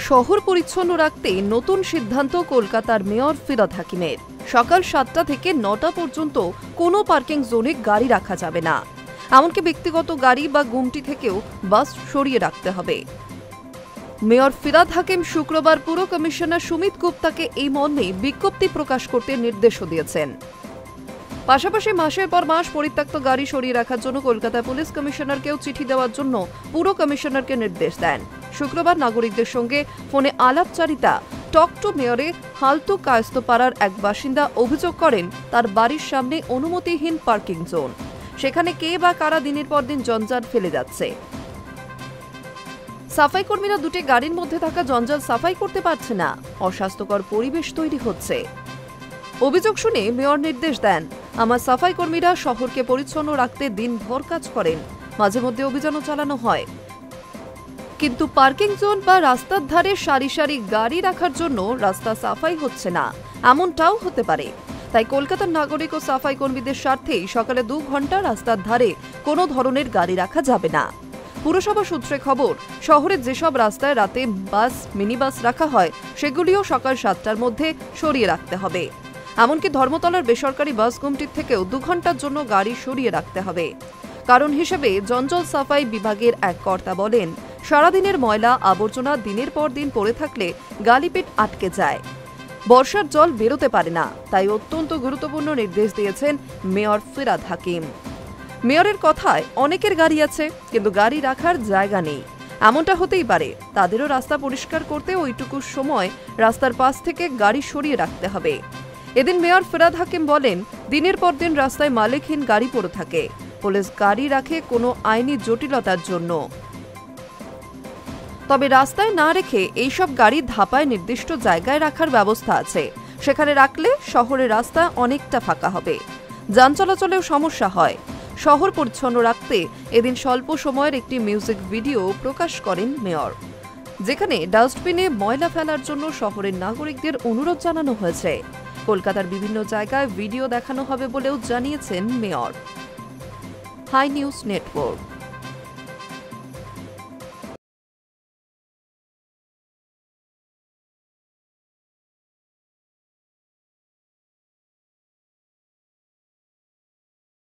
শহর পরিচ্ছন্ন রাখতে নতুন সিদ্ধান্ত কলকাতার মেয়র ফিরহাদ হাকিমের। সকাল 7টা থেকে 9টা পর্যন্ত কোনো পার্কিং জোনে গাড়ি রাখা যাবে না, এমনকি ব্যক্তিগত গাড়ি বা গুমটি থেকেও বাস সরিয়ে রাখতে হবে। মেয়র ফিরহাদ হাকিম শুক্রবার পুর কমিশনার সুমিত গুপ্তাকে এই মর্মে বিজ্ঞপ্তি প্রকাশ করতে নির্দেশও দিয়েছেন। পাশাপাশি মাসের পর মাস পরিত্যক্ত গাড়ি সরিয়ে রাখার জন্য কলকাতা পুলিশ কমিশনারকেও চিঠি দেওয়ার জন্য পুর কমিশনারকে নির্দেশ দেন। শুক্রবার নাগরিকদের সঙ্গে ফোনে আলাপচারিতা টক টু মেয়রে হালতু কায়স্তপাড়ার এক বাসিন্দা অভিযোগ করেন তার বাড়ির সামনে অনুমতিহীন পার্কিং জোন, সেখানে কে বা কারা দিনের পর দিন জঞ্জাল ফেলে যাচ্ছে। সাফাই কর্মীরা দুটি গাড়ির মধ্যে থাকা জঞ্জাল সাফাই করতে পারছে না, অস্বাস্থ্যকর পরিবেশ তৈরি হচ্ছে। অভিযোগ শুনে মেয়র নির্দেশ দেন, আমার সাফাই কর্মীরা শহরকে পরিচ্ছন্ন রাখতে দিনভর কাজ করেন, মাঝে মধ্যে অভিযানও চালানো হয়, কিন্তু পার্কিং জোন বা রাস্তার ধারে সারি সারি গাড়ি রাখার জন্য রাস্তা সাফাই হচ্ছে না, এমনটাও হতে পারে। তাই কলকাতার নাগরিক ও সাফাই কর্মীদের স্বার্থেই সকালে 2 ঘন্টা রাস্তার ধারে কোনো ধরনের গাড়ি রাখা যাবে না। পুরসভা সূত্রে খবর, শহরের যেসব রাস্তায় রাতে বাস মিনি বাস রাখা হয় সেগুলিও সকাল 7টার মধ্যে সরিয়ে রাখতে হবে। এমনকি ধর্মতলার বেসরকারি বাস গুমটির থেকেও 2 ঘন্টার জন্য গাড়ি সরিয়ে রাখতে হবে। কারণ হিসেবে জঞ্জাল সাফাই বিভাগের এক কর্তা বলেন, সারাদিনের ময়লা আবর্জনা দিনের পর দিন পড়ে থাকলে গালিপিট আটকে যায়, বর্ষার জল বেরোতে পারে না। তাই অত্যন্ত গুরুত্বপূর্ণ নির্দেশ দিয়েছেন মেয়র ফিরহাদ হাকিম। মেয়রের কথায় অনেকের গাড়ি আছে, কিন্তু গাড়ি রাখার জায়গা নেই, এমনটা হতেই পারে। তাদেরও রাস্তা পরিষ্কার করতে ওইটুকু সময় রাস্তার পাশ থেকে গাড়ি সরিয়ে রাখতে হবে। এদিন মেয়র ফিরহাদ হাকিম বলেন, দিনের পর দিন রাস্তায় মালিকহীন গাড়ি পড়ে থাকে, পুলিশ গাড়ি রাখে কোনো আইনি জটিলতার জন্য। তবে রাস্তায় না রেখে এইসব গাড়ি ধাপায় নির্দিষ্ট জায়গায় রাখার ব্যবস্থা আছে, সেখানে রাখলে শহরের রাস্তা অনেকটা ফাঁকা হবে, যান চলাচলেও সমস্যা হয়। শহর পরিচ্ছন্ন রাখতে এদিন স্বল্প সময়ের একটি মিউজিক ভিডিও প্রকাশ করেন মেয়র, যেখানে ডাস্টবিনে ময়লা ফেলার জন্য শহরের নাগরিকদের অনুরোধ জানানো হয়েছে। কলকাতার বিভিন্ন জায়গায় ভিডিও দেখানো হবে বলেও জানিয়েছেন মেয়র। High news network.